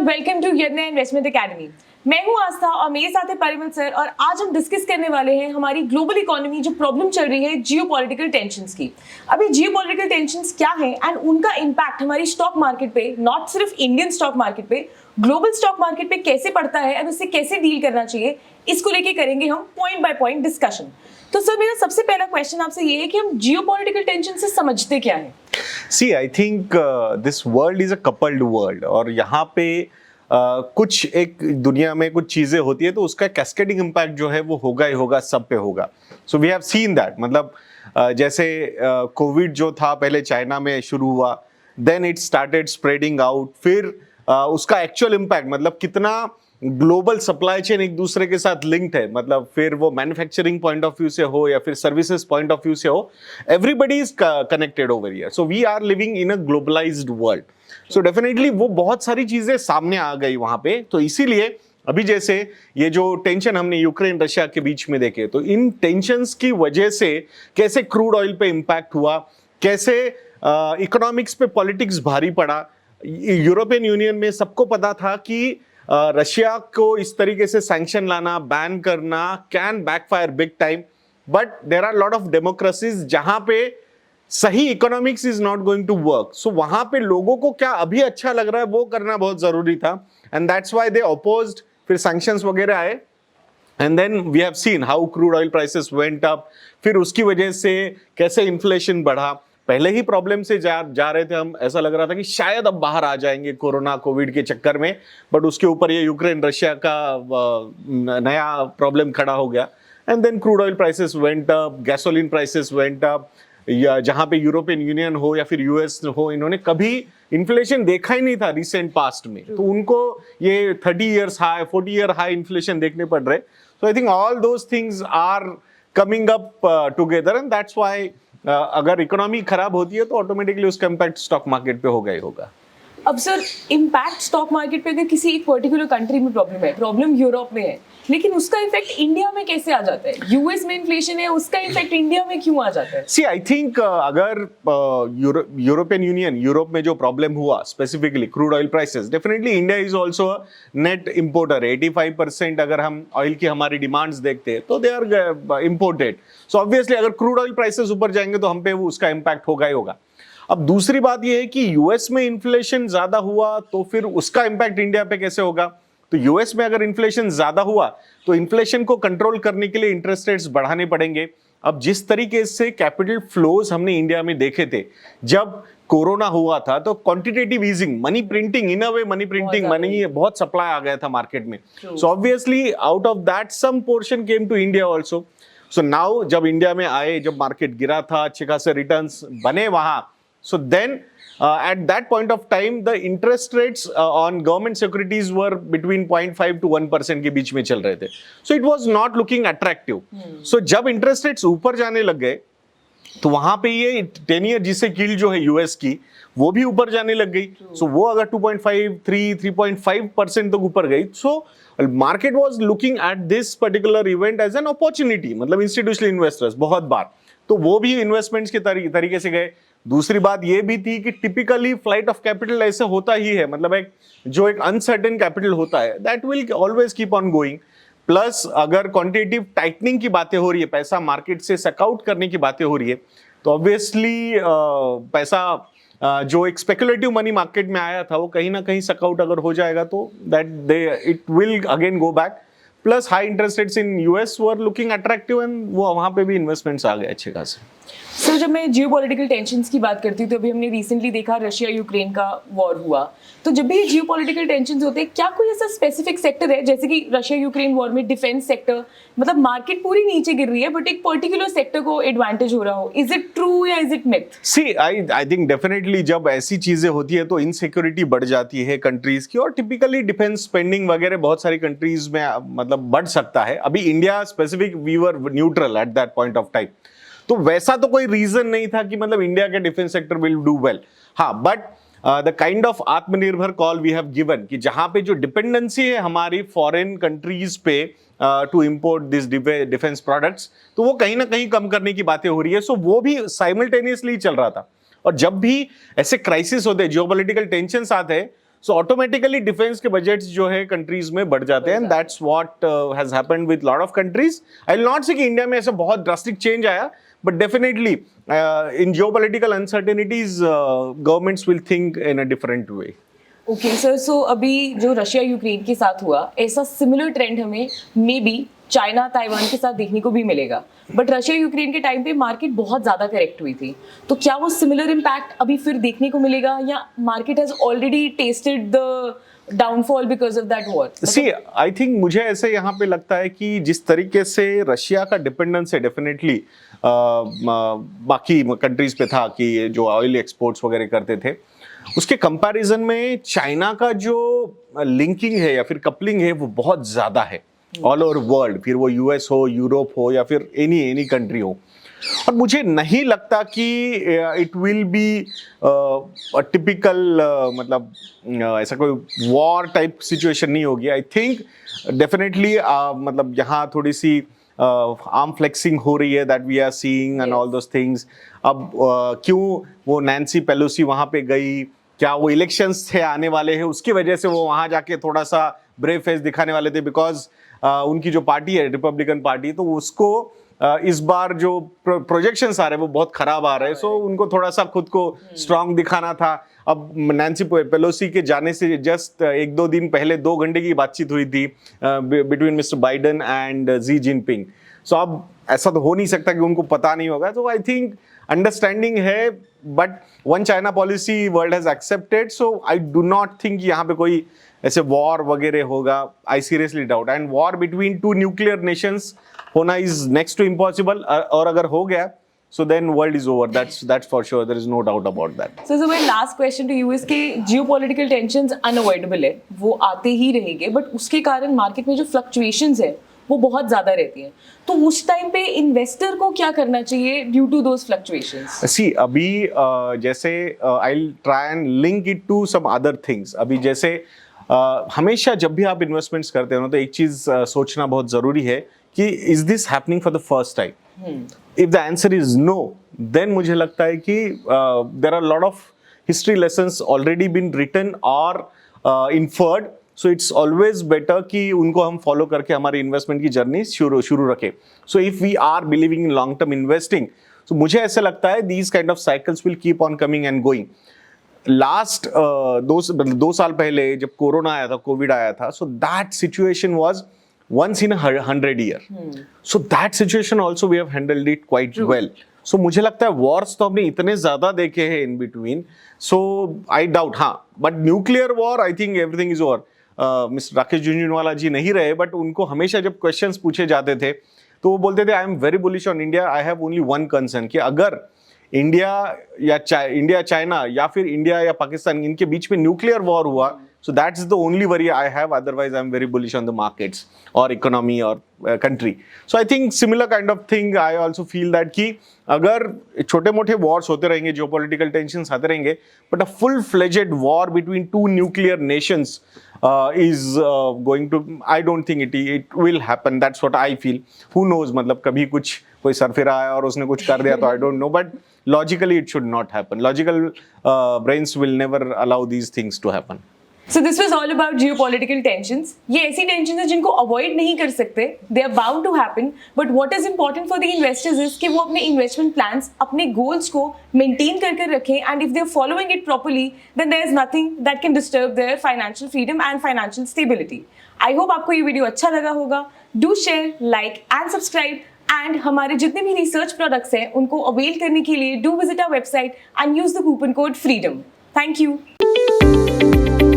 Welcome to यज्ञ investment academy. मैं हूं आस्था और मेरे साथ है परिमल सर, और आज हम डिस्कस करने वाले हैं हमारी ग्लोबल इकोनॉमी जो प्रॉब्लम चल रही है जियोपॉलिटिकल टेंशंस की। अभी जियोपॉलिटिकल टेंशंस क्या है एंड उनका इंपैक्ट हमारी स्टॉक मार्केट पे, नॉट सिर्फ इंडियन स्टॉक मार्केट पे, ग्लोबल स्टॉक मार्केट पे कैसे पड़ता है और उससे कैसे डील करना चाहिए, इसको लेके करेंगे हम पॉइंट बाय पॉइंट डिस्कशन। तो सर, मेरा सबसे पहला क्वेश्चन आपसे ये है कि हम जियोपॉलिटिकल टेंशन से समझते क्या है? See, I think this world is a coupled world और यहाँ पे कुछ एक दुनिया में कुछ चीजें होती है तो उसका कैस्केडिंग इम्पैक्ट जो है वो होगा ही होगा, सब पे होगा। So we have seen that, मतलब जैसे कोविड जो था पहले चाइना में शुरू हुआ, then it started spreading out, फिर उसका एक्चुअल इम्पैक्ट मतलब कितना ग्लोबल सप्लाई चेन एक दूसरे के साथ लिंक्ड है, मतलब फिर वो मैन्युफैक्चरिंग पॉइंट ऑफ व्यू से हो या फिर सर्विसेज पॉइंट ऑफ व्यू से हो, everybody is connected over here. So we are living in a globalised world. So definitely वो बहुत सारी चीजें सामने आ गई वहां पे। तो इसीलिए अभी जैसे ये जो टेंशन हमने यूक्रेन रशिया के बीच में देखे, तो इन टेंशंस की वजह से कैसे क्रूड ऑयल पे इम्पैक्ट हुआ, कैसे इकोनॉमिक्स पे पॉलिटिक्स भारी पड़ा। यूरोपियन यूनियन में सबको पता था कि रशिया को इस तरीके से सैंक्शन लाना, बैन करना can backfire big time, but there are lot of democracies जहां पे सही economics is not going to work. So वहां पे लोगों को क्या अभी अच्छा लग रहा है वो करना बहुत जरूरी था, and that's why they opposed. फिर सैंक्शंस वगैरह आए, and then we have seen how crude oil prices went up. फिर उसकी वजह से कैसे इन्फ्लेशन बढ़ा। पहले ही प्रॉब्लम से जा रहे थे हम, ऐसा लग रहा था कि शायद अब बाहर आ जाएंगे कोरोना कोविड के चक्कर में, बट उसके ऊपर ये यूक्रेन रशिया का नया प्रॉब्लम खड़ा हो गया, and then crude oil prices went up, gasoline prices went up. या जहां पे यूरोपियन यूनियन हो या फिर यूएस हो, इन्होंने कभी इन्फ्लेशन देखा ही नहीं था रिसेंट पास्ट में, तो उनको ये 30 years high 40 year high inflation देखने पड़ रहे। So I think all those things are coming up together, and that's why अगर इकोनॉमी खराब होती है तो ऑटोमेटिकली उसका इम्पैक्ट स्टॉक मार्केट पे होगा ही होगा। अब सर, इम्पैक्ट स्टॉक मार्केट पे अगर किसी एक पर्टिकुलर कंट्री में प्रॉब्लम है, प्रॉब्लम यूरोप में है, लेकिन उसका इफेक्ट इंडिया में कैसे आ जाता है? यूएस में इन्फ्लेशन है, उसका इफेक्ट इंडिया में क्यों आ जाता है? सी आई थिंक अगर यूरोपियन यूनियन, यूरोप में जो प्रॉब्लम हुआ specifically crude oil prices, definitely India is also a net importer. 85% अगर हम ऑयल की हमारी डिमांड्स देखते हैं तो they are imported. So obviously अगर क्रूड ऑयल प्राइसेस ऊपर जाएंगे तो हम पे उसका इम्पैक्ट होगा ही होगा। अब दूसरी बात यह है कि यूएस में इन्फ्लेशन ज्यादा हुआ तो फिर उसका इम्पैक्ट इंडिया पे कैसे होगा। तो यूएस में अगर इन्फ्लेशन ज्यादा हुआ तो इन्फ्लेशन को कंट्रोल करने के लिए इंटरेस्ट रेट्स बढ़ाने पड़ेंगे। अब जिस तरीके से कैपिटल फ्लोज हमने इंडिया में देखे थे जब कोरोना हुआ था, तो quantitative easing, money printing, in a way money printing, money बहुत सप्लाई आ गया था मार्केट में। So obviously out of that some portion came to India also. So now जब इंडिया में आए, जब मार्केट गिरा था, अच्छे खासे रिटर्न्स बने वहां, so then at that point of time the interest rates on government securities were between 0.5 to 1% के बीच में चल रहे थे। so it was not looking attractive। so जब interest rates ऊपर जाने लग गए तो वहां पे ये 10 ईयर जिसे कील जो है यूएस की, वो भी ऊपर जाने लग गई। so वो अगर 2.5 3.5% तक ऊपर गई, so market was looking at this particular event as an opportunity, मतलब institutional investors बहुत बार तो वो भी इन्वेस्टमेंट्स के तरीके से गए। दूसरी बात ये भी थी कि टिपिकली फ्लाइट ऑफ कैपिटल ऐसे होता ही है, मतलब एक अनसर्टेन कैपिटल होता है, that will always keep on going. Plus अगर क्वांटिटेटिव टाइटनिंग की बातें हो रही है, पैसा मार्केट से सक करने की बातें हो रही है, तो ऑब्वियसली पैसा जो एक स्पेकुलेटिव मनी मार्केट में आया था वो कहीं ना कहीं सक आउट अगर हो जाएगा तो it will again go back. Plus high interest rates in US were looking attractive, and वो वहां पे भी इन्वेस्टमेंट्स आ गए अच्छे खासे। सर, जब मैं जियोपॉलिटिकल टेंशंस की बात करती हूँ तो अभी हमने रिसेंटली देखा रशिया यूक्रेन का वॉर हुआ, तो जब भी जियोपॉलिटिकल टेंशंस होते हैं, क्या कोई ऐसा स्पेसिफिक सेक्टर है, जैसे कि रशिया यूक्रेन वॉर में डिफेंस सेक्टर, मतलब मार्केट पूरी नीचे गिर रही है बट एक पर्टिकुलर सेक्टर को एडवांटेज हो रहा हो, इज इट ट्रू या is it myth? See I think definitely जब ऐसी चीजें होती है तो इनसिक्योरिटी बढ़ जाती है कंट्रीज की, और टिपिकली डिफेंस स्पेंडिंग वगैरह बहुत सारी कंट्रीज में मतलब बढ़ सकता है। अभी India specific we were neutral at that point of time, तो वैसा तो कोई रीजन नहीं था कि मतलब इंडिया के defence sector will do well. हाँ, but the kind of Atmanirbhar call we have given कि जहां पे जो डिपेंडेंसी है हमारी फॉरेन कंट्रीज पे to import this defence products, तो वो कहीं ना कहीं कम करने की बातें हो रही है. सो वो भी साइमल्टेनियसली चल रहा था. और जब भी ऐसे क्राइसिस होते हैं, जियोपॉलिटिकल टेंशंस आते हैं, सो ऑटोमेटिकली डिफेंस के बजट्स जो है कंट्रीज में बढ़ जाते हैं. That's what has happened with lot of countries. I will not say कि इंडिया में ऐसा बहुत ड्रास्टिक चेंज आया, but definitely in geopolitical uncertainties governments will think in a different way. Okay sir, so अभी जो रशिया यूक्रेन के साथ हुआ, ऐसा सिमिलर ट्रेंड हमें मे बी चाइना ताइवान के साथ देखने को भी मिलेगा. बट रशिया यूक्रेन के टाइम पे मार्केट बहुत ज़्यादा करेक्ट हुई थी, तो क्या वो सिमिलर इम्पैक्ट अभी फिर देखने को मिलेगा, या market has already tested the downfall because of that war? See I think मुझे ऐसे यहाँ पे लगता है कि जिस तरीके से रशिया का डिपेंडेंस है डेफिनेटली बाकी कंट्रीज पे था कि जो ऑयल एक्सपोर्ट्स वगैरह करते थे, उसके कंपैरिजन में चाइना का जो लिंकिंग है या फिर कपलिंग है वो बहुत ज्यादा है ऑल ओवर वर्ल्ड. फिर वो यूएस हो, यूरोप हो या फिर एनी कंट्री हो. और मुझे नहीं लगता कि इट विल बी टिपिकल मतलब ऐसा कोई वॉर टाइप सिचुएशन नहीं होगी. आई थिंक डेफिनेटली मतलब यहाँ थोड़ी सी आर्म फ्लेक्सिंग हो रही है, that we are seeing and all those things. अब क्यों वो नैन्सी पेलोसी वहाँ पे गई, क्या वो इलेक्शंस थे आने वाले हैं उसकी वजह से वो वहाँ जाके थोड़ा सा ब्रेव फेस दिखाने वाले थे, बिकॉज उनकी जो पार्टी है रिपब्लिकन पार्टी, तो उसको इस बार जो प्रोजेक्शंस आ रहे हैं वो बहुत खराब आ रहे हैं. सो उनको थोड़ा सा खुद को स्ट्रांग दिखाना था. अब नैन्सी पेलोसी के जाने से जस्ट 1-2 दिन पहले 2 घंटे की बातचीत हुई थी between mister Biden and Xi Jinping. So अब ऐसा तो हो नहीं सकता कि उनको पता नहीं होगा. तो आई थिंक अंडरस्टैंडिंग है, but one China policy world has accepted. So I do not think यहाँ पे कोई ऐसे वॉर वगैरह होगा. I seriously doubt. And war between 2 nuclear Nations होना इज नेक्स्ट टू इम्पॉसिबल. और अगर हो गया so then world is over. That's for sure. There is no doubt about that. So my last question to you is कि geopolitical tensions unavoidable है, वो आते ही रहेंगे, बट उसके कारण मार्केट में जो फ्लक्चुएशंस है वो बहुत ज्यादा रहती हैं. तो उस टाइम पे इन्वेस्टर को क्या करना चाहिए ड्यू टू दोज फ्लक्चुएशंस? सी अभी जैसे I'll try and link it to some other things. अभी जैसे हमेशा जब भी आप इन्वेस्टमेंट्स करते हो ना, तो एक चीज सोचना बहुत जरूरी है कि is this happening for the first time. If the answer is no, then मुझे लगता है कि there are a lot of history lessons already been written or inferred. So it's always better कि उनको हम follow करके हमारी investment की journey शुरू रखें. So if we are believing in long term investing, so मुझे ऐसा लगता है these kind of cycles will keep on coming and going. Last 2 साल पहले जब कोरोना आया था, कोविड आया था, so that situation was once in 100 year. So that situation also we have handled it quite well. So मुझे लगता है wars तो हमने इतने ज़्यादा देखे हैं in between. So I doubt, हाँ, but nuclear war I think everything is over. Mister Rakesh Jhunjhunwala ji नहीं रहे, बट उनको हमेशा जब क्वेश्चंस पूछे जाते थे तो वो बोलते थे I am very bullish on India. I have only one concern कि अगर इंडिया चाइना या फिर इंडिया या पाकिस्तान इनके बीच में न्यूक्लियर वॉर हुआ, so that's the only worry I have. Otherwise I'm very bullish on the markets or economy or country. So I think similar kind of thing I also feel that कि अगर छोटे मोटे wars होते रहेंगे, geopolitical tensions आते रहेंगे, but a full-fledged war between 2 nuclear nations is going to, I don't think it will happen. That's what I feel. Who knows, मतलब कभी कुछ कोई सरफिरा आया और उसने कुछ कर दिया तो I don't know, but logically it should not happen. Logical brains will never allow these things to happen. So this was all about geopolitical tensions. ये ऐसी tensions हैं जिनको avoid नहीं कर सकते. They are bound to happen. But what is important for the investors is कि वो अपने investment plans, अपने goals को maintain कर रखें, and if they are following it properly, then there is nothing that can disturb their financial freedom and financial stability. I hope आपको ये video अच्छा लगा होगा. Do share, like and subscribe. And हमारे जितने भी research products हैं उनको avail करने के लिए do visit our website and use the coupon code FREEDOM. Thank you.